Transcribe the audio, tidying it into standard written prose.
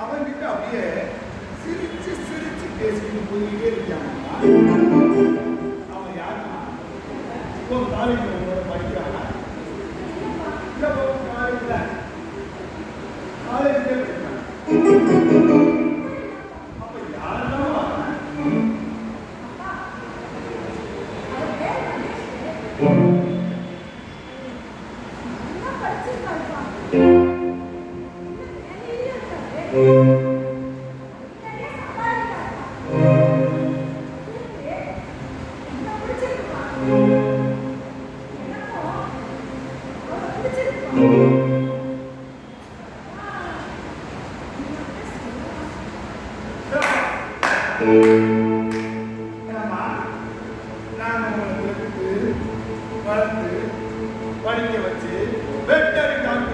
அவன்கிட்ட அப்படியே சிரிச்சு சிரிச்சு பேசிட்டு போயிட்டே இருக்காங்க. அவன் யாருன்னா இப்போ காலேஜ் படிக்கிறாங்க, காலேஜ் படிக்கிறாங்க. அப்ப யாரெல்லாம் வளர்த்து படிக்க வச்சு வெட்டரி டாக்டர்